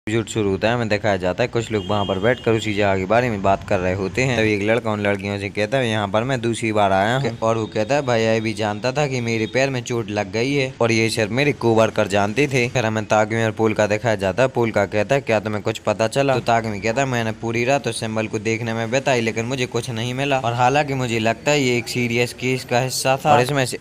Episode शुरू होता है, हमें दिखाया जाता है कुछ लोग वहाँ पर बैठकर उसी जगह के बारे में बात कर रहे होते हैं। तभी एक लड़का उन लड़कियों से कहता है यहाँ पर मैं दूसरी बार आया हूँ। और वो कहता है भाई ये भी जानता था कि मेरे पैर में चोट लग गई है और ये सिर्फ मेरे कोवर्कर जानते थे। फिर हमें ताकमी और पुल का दिखाया जाता है। पुल का कहता है क्या तुम्हें कुछ पता चला? तो ताकमी कहता है मैंने पूरी रात उस सिंबल को देखने में बिताई लेकिन मुझे कुछ नहीं मिला और हालांकि मुझे लगता है ये एक सीरियस केस का हिस्सा था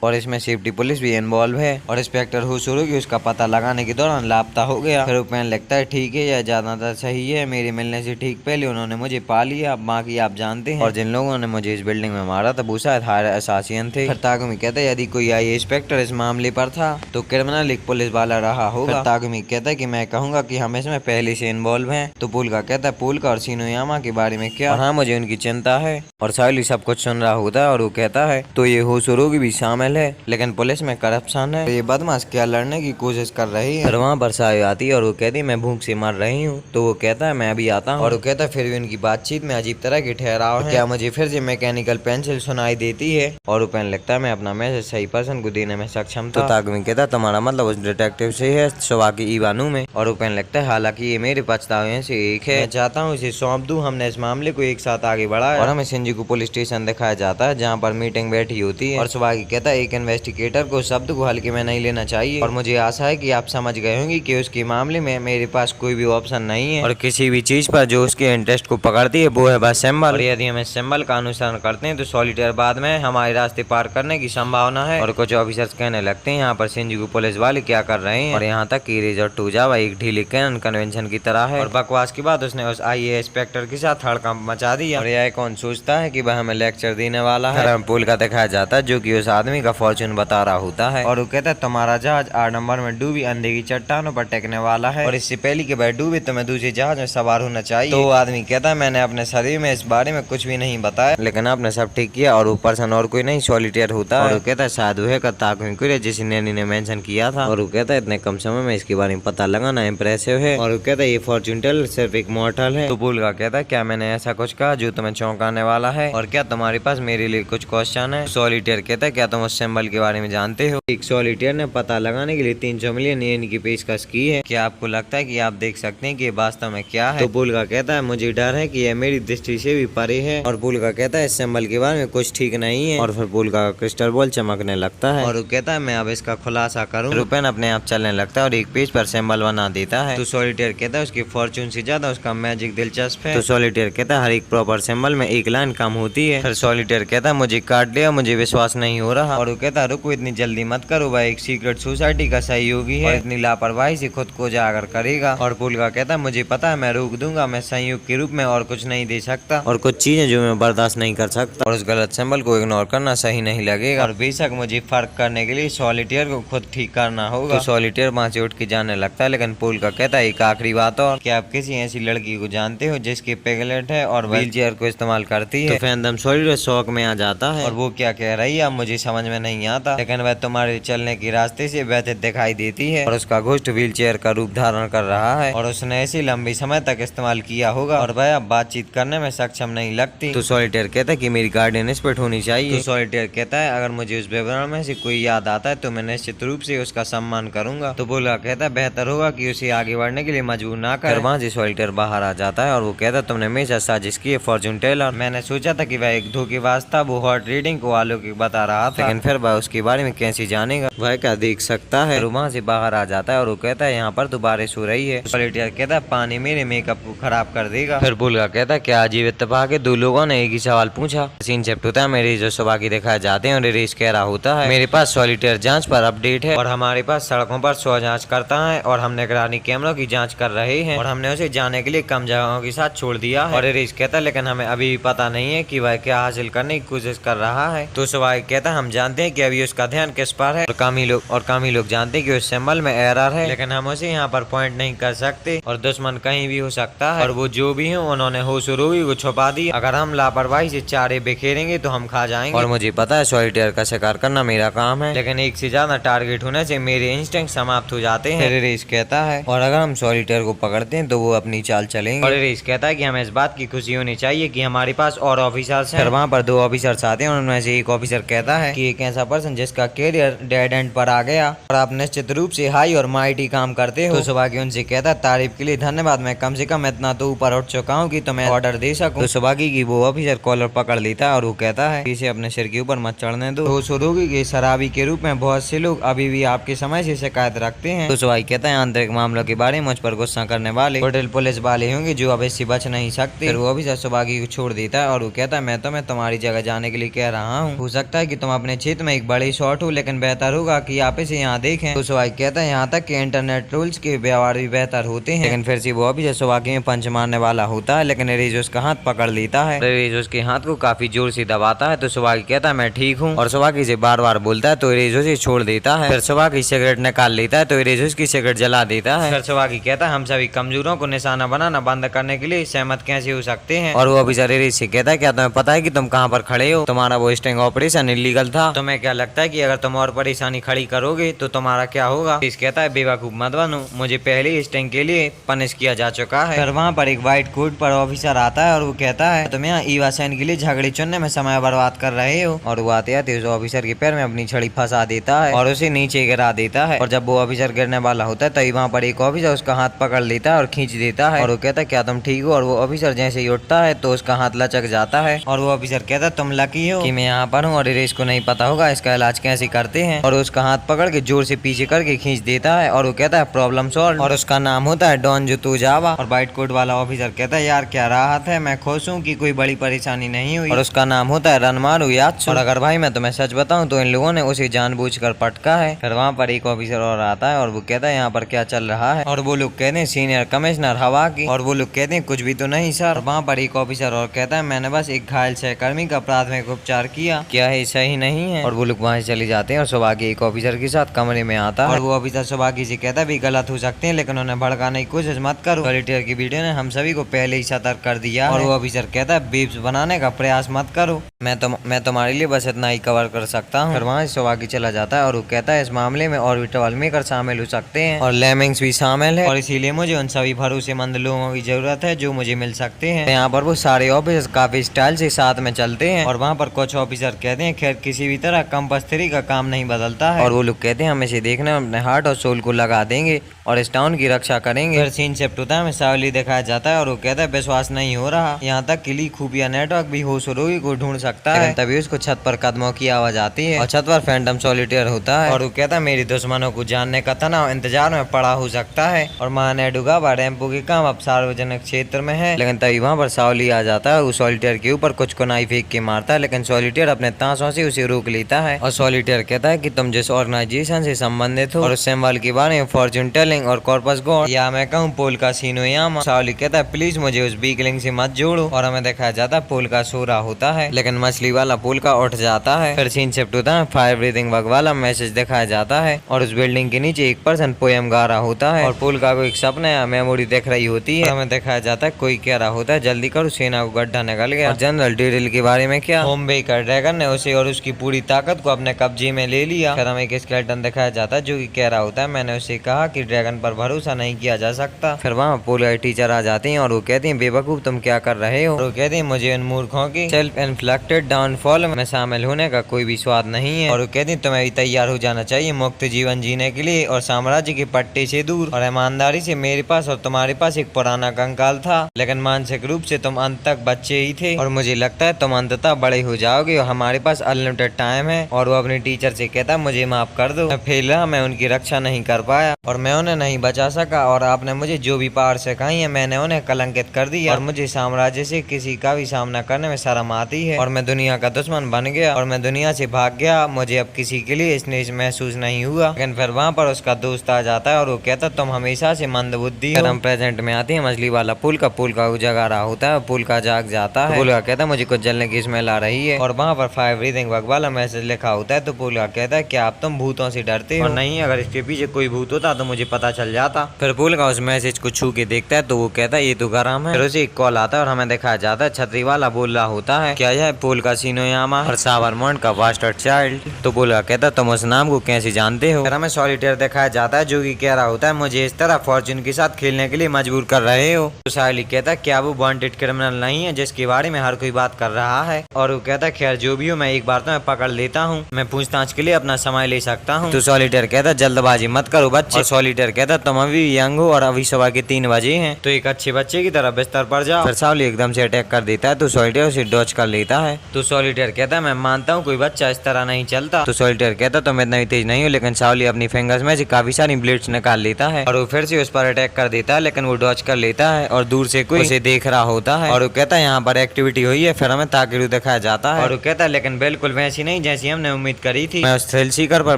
और इसमें सेफ्टी पुलिस भी इन्वॉल्व है और इंस्पेक्टर हुसुरु की उसका पता लगाने के दौरान लापता हो गया। फिर उपैन लगता है ठीक है यह ज्यादातर सही है, मेरे मिलने से ठीक पहले उन्होंने मुझे पा लिया, बाकी आप जानते हैं। और जिन लोगों ने मुझे इस बिल्डिंग में मारा था वो शायद हायर असासियन थे। फिर ताकुमी कहता है यदि कोई आई इंस्पेक्टर इस मामले पर था तो क्रिमिनल एक पुलिस वाला रहा होगा। फिर ताकुमी कहता है कि मैं कहूंगा कि हम इसमें पहले से इन्वॉल्व हैं। तो पुल का कहता है पुल का और शिनोयामा के बारे में क्या? और हाँ मुझे उनकी चिंता है। और साइली सब कुछ सुन रहा होता है और वो कहता है तो ये हुसुरुगी भी शामिल है लेकिन पुलिस में करप्शन है, ये बदमाश क्या लड़ने की कोशिश कर रही है। फिर वहाँ पर सायो आती है और वो कहती है मैं भूख से मर रही हूँ। तो वो कहता है मैं अभी आता हूँ। और वो कहता है फिर भी उनकी बातचीत में अजीब तरह की ठहराव है। क्या मुझे फिर से मैकेनिकल पेंसिल सुनाई देती है? और वो कहने लगता है मैं अपना मैसेज सही पर्सन को देने में सक्षम था। तो ताकुमी कहता है तुम्हारा मतलब उस डिटेक्टिव से है सुबह की इवानू में? और वो कहने लगता है हालांकि ये मेरे पछतावे से एक है, मैं चाहता हूँ इसे सौंप दूं। हमने इस मामले को एक साथ आगे बढ़ाया। और हमें शिंजुकू पुलिस स्टेशन दिखाया जाता है जहाँ पर मीटिंग बैठी होती है और सुबह की कहता है एक इन्वेस्टिगेटर को शब्द को हल्के में नहीं लेना चाहिए और मुझे आशा है कि आप समझ गए होंगे कि उसके मामले में मेरे पास कोई भी ऑप्शन नहीं है और किसी भी चीज पर जो उसके इंटरेस्ट को पकड़ती है वो है बस सिंबल। और यदि हम इस सिंबल का अनुसरण करते हैं तो सॉलिटेयर बाद में हमारे रास्ते पार करने की संभावना है। और कुछ ऑफिसर्स कहने लगते हैं यहाँ पर शिंजुकू पुलिस वाले क्या कर रहे हैं और यहाँ तक कि रिजोर्ट टूजावा एक ढीली कैनन कन्वेंशन की तरह है। और बकवास के बाद उसने उस आईए इंस्पेक्टर के साथ हड़कंप मचा दिया और यह कौन सोचता है कि वह हमें लेक्चर देने वाला है। पुल का दिखाया जाता है जो कि उस आदमी का फॉर्चून बता रहा होता है और वो कहता है तुम्हारा जहाज 8 नंबर में डूबी अंधे की चट्टानों पर टेकने वाला है और इससे पहले कि वह डूबे तुम्हें दूसरे जहाज में सवार होना चाहिए। तो वो आदमी कहता है मैंने अपने शरीर में इस बारे में कुछ भी नहीं बताया लेकिन आपने सब ठीक किया और वो पर्सन और कोई नहीं सॉलिटेयर होता है। और वो कहता है शायद वह का ताकुमी जिसे नैनी ने मेंशन किया था। और वो कहता है इतने कम समय में इसके बारे में पता लगाना इम्प्रेसिव है। और वो कहता है ये फॉर्चून टेलर सिर्फ एक मॉर्टल है। तो पुल का कहता है क्या मैंने ऐसा कुछ कहा जो तुम्हें चौंकाने वाला है और क्या तुम्हारे पास मेरे लिए कुछ क्वेश्चन है? सॉलिटेयर कहता है क्या तुम उस सिंबल के बारे में जानते हो? एक सॉलिटेयर ने पता लगाने के लिए 300 मिलियन येन की पेशकश की है, क्या आपको लगता है कि आप देख सकते हैं कि वास्तव में क्या है? तो पुल का कहता है मुझे डर है कि यह मेरी दृष्टि से भी परे है। और पुल का कहता है इस सिंबल के बारे में कुछ ठीक नहीं है। और फिर पुल का क्रिस्टल बॉल चमकने लगता है और वो कहता है मैं अब इसका खुलासा करूँ। रुपेन अपने आप चलने लगता है और एक पेज पर सिंबल बना देता है। तो सॉलिटेयर कहता है उसकी फॉर्चून से ज्यादा उसका मैजिक दिलचस्प है। तो सॉलिटेयर कहता है हर एक प्रॉपर सिंबल में एक लाइन कम होती है। फिर सॉलिटेयर कहता है मुझे काट लिया, मुझे विश्वास नहीं हो रहा। और वो कहता है रुको इतनी जल्दी मत करो, वह एक सीक्रेट सोसाइटी का सहयोगी है और इतनी लापरवाही से खुद को उजागर करेगा। और पुल का कहता है मुझे पता है मैं रोक दूंगा, मैं संयोग के रूप में और कुछ नहीं दे सकता और कुछ चीजें जो मैं बर्दाश्त नहीं कर सकता और उस गलत सिंबल को इग्नोर करना सही नहीं लगेगा और बेशक मुझे फर्क करने के लिए सॉलिटेयर को खुद ठीक करना होगा। तो सॉलिटेयर वहाँ से उठ के जाने लगता है लेकिन पुल का कहता है एक आखिरी बात और, क्या आप किसी ऐसी लड़की को जानते हो जिसकी पिगलेट है और व्हील चेयर को इस्तेमाल करती है? तो फैंडम सॉलिटेयर शौक में आ जाता है और वो क्या कह रही है अब मुझे समझ में नहीं आता लेकिन वह तुम्हारे चलने के रास्ते से व्यथित दिखाई देती है और उसका घोस्ट व्हील चेयर का रूप धारण कर रहा है और उसने ऐसी लंबी समय तक इस्तेमाल किया होगा और वह अब बातचीत करने में सक्षम नहीं लगती। तो सॉलिटेयर कहता है कि मेरी गार्डियन एक्सपर्ट होनी चाहिए। तो सॉलिटेयर कहता है अगर मुझे उस विवरण में से कोई याद आता है तो मैं निश्चित रूप से उसका सम्मान करूंगा। तो बोला कहता है बेहतर होगा कि उसे आगे बढ़ने के लिए मजबूर ना कर। वहाँ से सॉलिटेयर बाहर आ जाता है और वो कहता है तुमने हमेशा साजिश की है फॉर्चून टेलर, मैंने सोचा था कि वह एक धोखेबाज था, वो हॉट रीडिंग को अलौकिक बता रहा था लेकिन फिर वह उसके बारे में कैसे जानेगा, वह क्या देख सकता है? वहाँ से बाहर आ जाता है और वो कहता है यहाँ पर तो बारिश हो रही है। सॉलिटेयर कहता है पानी मेरे मेकअप को खराब कर देगा। फिर बुलगा कहता है क्या अजीब इत्तेफाक है, दो लोगों ने एक ही सवाल पूछा। सीन शिफ्ट होता है, मेरे जो सुबह की दिखाए जाते हैं और रेस कह रहा होता है मेरे पास सॉलिटेयर जांच पर अपडेट है और हमारे पास सड़कों पर 100 जांच करता है और हम निगरानी कैमरों की जांच कर रहे हैं और हमने उसे जाने के लिए कम जगहों के साथ छोड़ दिया है। और रेस कहता है लेकिन हमें अभी भी पता नहीं है कि वह क्या हासिल करने की कोशिश कर रहा है। तो सुबह कहता है हम जानते हैं कि अभी उसका ध्यान किस पर है और कामी लोग जानते हैं कि उस सिंबल में एरर है लेकिन हम उसे यहाँ पर पॉइंट नहीं कर सकते और दुश्मन कहीं भी हो सकता है और वो जो भी है उन्होंने होशुरूबी को छुपा दी। अगर हम लापरवाही से चारे बिखेरेंगे तो हम खा जाएंगे और मुझे पता है सॉलिटेयर का शिकार करना मेरा काम है लेकिन एक से ज्यादा टारगेट होने से मेरे इंस्टिंक्ट समाप्त हो जाते हैं। रेस कहता है और अगर हम सॉलिटेयर को पकड़ते हैं तो वो अपनी चाल चलेंगे। और रेस कहता है कि हमें इस बात की खुशी होनी चाहिए कि हमारे पास और ऑफिसर्स हैं। वहाँ पर 2 ऑफिसर्स आते हैं और उनमें से एक ऑफिसर कहता है कि एक ऐसा पर्सन जिसका कैरियर डेड एंड पर आ गया और आप निश्चित रूप से हाई और माइटी काम करते हो। तो सुबह की उनसे कहता है तारीफ के लिए धन्यवाद, मैं कम से कम इतना तो ऊपर उठ चुका हूँ कि तुम्हें ऑर्डर दे सकूं। तो सौभाग्य की वो ऑफिसर कॉलर पकड़ लेता है और वो कहता है इसे अपने सिर के ऊपर मत चढ़ने दो। तो शुरू के शराबी के रूप में बहुत से लोग अभी भी आपके समय से शिकायत रखते हैं। तो सौभाग्य कहता है आंतरिक मामलों के बारे में मुझ पर गुस्सा करने वाले होटल पुलिस वाले होंगे जो अब इससे बच नहीं सकते। फिर वो ऑफिसर सौभाग्य को छोड़ देता है और वो कहता है मैं तुम्हारी जगह जाने के लिए कह रहा हूँ। हो सकता है कि तुम अपने क्षेत्र में एक बड़ी शॉट हो, लेकिन बेहतर होगा कि आप इसे यहाँ देखें। तो सौभाग्य कहता है यहाँ तक कि इंटरनेट रूल्स के व्यवहार भी बेहतर होते हैं। लेकिन फिर से वो ऑफिसर सौभाग्य में पंच मारने वाला होता है, लेकिन रेज उसका हाथ पकड़ लेता है। रेज उसके हाथ को काफी जोर से दबाता है। तो सौभाग्य कहता है मैं ठीक हूँ और सौभाग्य से बार बार बोलता है। तो रेज उसे छोड़ देता है। फिर सौभाग्य सिगरेट निकाल लेता है। तो रेज उसकी सिगरेट जला देता है। फिर सौभाग्य कहता है हम सभी कमजोरों को निशाना बनाना बंद करने के लिए सहमत कैसे हो सकते हैं। और वो ऑफिसर रेज से कहता है क्या तुम्हें पता है कि तुम कहाँ पर खड़े हो? तुम्हारा वो स्टिंग ऑपरेशन इलीगल था। तुम्हें क्या लगता है कि अगर तुम और परेशानी खड़ी करोगे तो तुम्हारा क्या होगा? रेज कहता है बेवकूफ मत बनो, मुझे पहले ही स्टिंग के लिए पनिश किया जा चुका है। फिर वहाँ पर एक व्हाइट कोट पर ऑफिसर आता है और वो कहता है तुम यहाँ ईवा सैन के लिए झगड़े चुनने में समय बर्बाद कर रहे हो। और वो आते आते उस ऑफिसर के पैर में अपनी छड़ी फंसा देता है और उसे नीचे गिरा देता है। और जब वो ऑफिसर गिरने वाला होता है तभी वहाँ पर एक ऑफिसर उसका हाथ पकड़ लेता है और खींच देता है। और वो कहता है क्या तुम ठीक हो? और वो ऑफिसर जैसे ही उठता है तो उसका हाथ लचक जाता है। और वो ऑफिसर कहता है तुम लकी हो कि मैं यहाँ पर हूँ और रेस को नहीं पता होगा इसका इलाज कैसे करते हैं। और उसका हाथ पकड़ के जोर से पीछे करके खींच देता है और वो कहता है प्रॉब्लम सॉल्व। और उसका नाम होता है डॉन जुतुजावा। और व्हाइट कोट वाला ऑफिसर कहता है यार क्या राहत है, मैं खुश हूँ कि कोई बड़ी परेशानी नहीं हुई। और उसका नाम होता है रनमारू यात्सु। और अगर भाई मैं तुम्हें सच बताऊं तो इन लोगों ने उसे जानबूझकर पटका है। फिर वहाँ पर एक ऑफिसर और आता है और वो कहता है यहाँ पर क्या चल रहा है? और वो लोग कहते हैं सीनियर कमिश्नर हवा की। और वो लोग कहते हैं कुछ भी तो नहीं सर। वहाँ पर एक ऑफिसर और कहता है मैंने बस एक घायल सहकर्मी का प्राथमिक उपचार किया, क्या है सही नहीं है? और वो लोग वहाँ से चले जाते हैं और सौभाग्य एक ऑफिसर के साथ कमरे में आता है। और वो ऑफिसर सौभाग्य से कहता है भी गलत हो सकते हैं लेकिन उन्हें भड़काने की कोशिश मत करो, सॉलिटेयर की वीडियो ने हम सभी को पहले ही सतर्क कर दिया। और वो ऑफिसर कहता है बीप्स बनाने का प्रयास मत करो, मैं तुम्हारे लिए बस इतना ही कवर कर सकता हूँ। फिर वहाँ से सौभाग्य चला जाता है और वो कहता है इस मामले में और भी ट्रबल मेकर शामिल हो सकते हैं और लेमिंग्स भी शामिल है और इसीलिए मुझे उन सभी भरोसेमंद लोगों की जरूरत है जो मुझे मिल सकते हैं। यहाँ पर वो सारे ऑफिसर काफी स्टाइल से साथ में चलते हैं और वहाँ पर कुछ ऑफिसर कहते हैं खैर किसी भी तरह कंपास थ्री का काम नहीं बदलता है। और वो लोग कहते हैं हम इसे देखने में अपने हार्ट और सोल को लगा देंगे और इस टाउन की रक्षा करेंगे। फिर सीन शिफ्ट होता है, सावली दिखाया जाता है और वो कहता है विश्वास नहीं हो रहा, यहाँ तक कि खुफिया नेटवर्क भी होशरोगी को ढूंढ सकता है। तभी उसको छत पर कदमों की आवाज आती है और छत पर फैंटम सॉलिटेयर होता है और वो कहता है मेरी दुश्मनों को जानने का तनाव इंतजार में पड़ा हो सकता है। और महानेडुगावा रैंपो के काम अब सार्वजनिक क्षेत्र में है। लेकिन तभी वहाँ पर सावली आ जाता है, वो सॉलिटेयर के ऊपर कुछ कुनाई फेंक के मारता है लेकिन सॉलिटेयर अपने ताशों से उसे रोक लेता है। और सॉलिटेयर कहता है कि तुम जिस ऑर्गेनाइजेशन से संबंधित हो और उस सिंबल के बारे में फॉर्च्यून टेलिंग और कॉर्पस गॉड या मैं कहूँ पोल का सीनोयामा। सावली कहता है प्लीज मुझे उस वीकलिंग से मत जोड़ो। और हमें दिखाया जाता है पोल का सो रहा होता है लेकिन मछली वाला पोल का उठ जाता है। फिर सीन शिफ्ट होता है, फायर ब्रीथिंग बग वाला मैसेज दिखाया जाता है और उस बिल्डिंग के नीचे एक पर्सन पोएम गा रहा होता है और पोल का कोई सपना या मेमोरी देख रही होती है। हमें दिखाया जाता है कोई कह रहा होता है जल्दी करो सेना को गड्ढा निकल गया। और जनरल डेरिल के बारे में क्या, होमबे का ड्रैगन ने उसे और उसकी पूरी ताकत को अपने कब्जे में ले लिया। फिर हमें एक स्केलेटन दिखाया जाता है जो कि कह रहा होता है मैंने उसे कहा कि ड्रैगन पर भरोसा नहीं किया जा सकता। फिर वहाँ पोल टीचर आ जाते हैं और वो कहते हैं बेवकूफ तुम क्या कर रहे हो? और वो कहते हैं मुझे उन मूर्खों की सेल्फ इन्फ्लेक्टेड डाउनफॉल में शामिल होने का कोई भी स्वाद नहीं है। और वो कहते हैं तुम्हें भी तैयार हो जाना चाहिए मुक्त जीवन जीने के लिए और साम्राज्य के पट्टे से दूर। और ईमानदारी से मेरे पास और तुम्हारे पास एक पुराना कंकाल था लेकिन मानसिक रूप से तुम अंत तक बच्चे ही थे और मुझे लगता है तुम अंततः बड़े हो जाओगे और हमारे पास अनलिमिटेड टाइम है। और वो अपने टीचर से कहता है मुझे माफ कर दो, मैं फेल रहा, मैं उनकी रक्षा नहीं कर पाया और मैं उन्हें नहीं बचा सका और आपने मुझे जो भी पावर सिखाई है मैंने उन्हें कलंकित कर दिया और मुझे साम्राज्य से किसी का भी सामना करने में शर्म आती है और मैं दुनिया का दुश्मन बन गया और मैं दुनिया से भाग गया। मुझे अब किसी के लिए स्नेह महसूस नहीं हुआ। लेकिन फिर वहाँ पर उसका दोस्त आ जाता है और वो कहता तुम हमेशा से मंद बुद्धि हो। हम प्रेजेंट में आते हैं, मछली वाला पुल का जगा रहा होता है, पुल का जाग जाता है। पुल का कहता है मुझे कुछ जलने की स्मेल आ रही है और वहाँ पर फायर ब्रीथिंग बग वाला मैसेज लिखा होता है। तो पुल का कहता है क्या आप तुम भूतों से डरते हो? और नहीं, अगर इसके पीछे कोई भूत होता तो मुझे पता चल जाता। फिर पुल का उस मैसेज को छू के देखता है तो वो कहता है ये तो गरम है। फिर उसे एक कॉल आता है और हमें दिखाया जाता है छतरी वाला बोल रहा होता है क्या यह पुल का सीनोयामा और साबरमोंट का बास्टर्ड चाइल्ड? तो पुल का कहता है तुम उस नाम को कैसे जानते हो? फिर हमें सॉलिटेयर दिखाया जाता है जो कि कह रहा होता है मुझे इस तरह फॉर्च्यून के साथ खेलने के लिए मजबूर कर रहे हो। तो साइली कहता है क्या वो वांटेड क्रिमिनल नहीं है जिसके बारे में हर कोई बात कर रहा है? और वो कहता है खैर जो भी हो मैं एक बार तो मैं पकड़ लेता हूँ, मैं पूछताछ के लिए अपना समय ले सकता हूँ। तो सॉलिटेयर कहता है जल्दबाजी मत करो बच्चे। और सॉलिटेयर कहता है तुम अभी भी यंग हो और अभी सुबह के 3 बजे हैं, तो एक अच्छे बच्चे की तरह बिस्तर पर जाओ। फिर सावली एकदम से अटैक कर देता है तो सॉलिटेयर उसे डॉच कर लेता है। तो सॉलिटेयर कहता है मैं मानता हूँ कोई बच्चा इस तरह नहीं चलता। तो सॉलिटेयर कहता है तो मैं इतना भी तेज नहीं हूँ, लेकिन सावली अपनी फिंगर्स में से काफी सारी ब्लेड्स निकाल लेता है और वो फिर से उस पर अटैक कर देता है, लेकिन वो डॉच कर लेता है और दूर से कोई उसे देख रहा होता है और वो कहता है यहाँ पर एक्टिविटी हुई है। फिर हमें ताकेरू दिखाया जाता है और वो कहता है लेकिन बिल्कुल वैसी नहीं जैसी हमने उम्मीद करी थी। मैं उस थ्रिल सीकर पर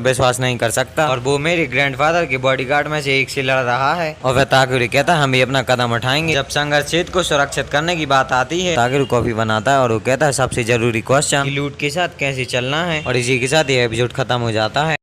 विश्वास नहीं कर सकता और वो मेरे ग्रैंडफादर के बॉडीगार्ड में से एक से लड़ रहा है। और वह ताकेरू कहता है हम भी अपना कदम उठाएंगे। जब संघर्ष क्षेत्र को सुरक्षित करने की बात आती है, ताकेरू कॉफी बनाता है और वो कहता है सबसे जरूरी क्वेश्चन लूट के साथ कैसे चलना है। और इसी के साथ ये एपिसोड खत्म हो जाता है।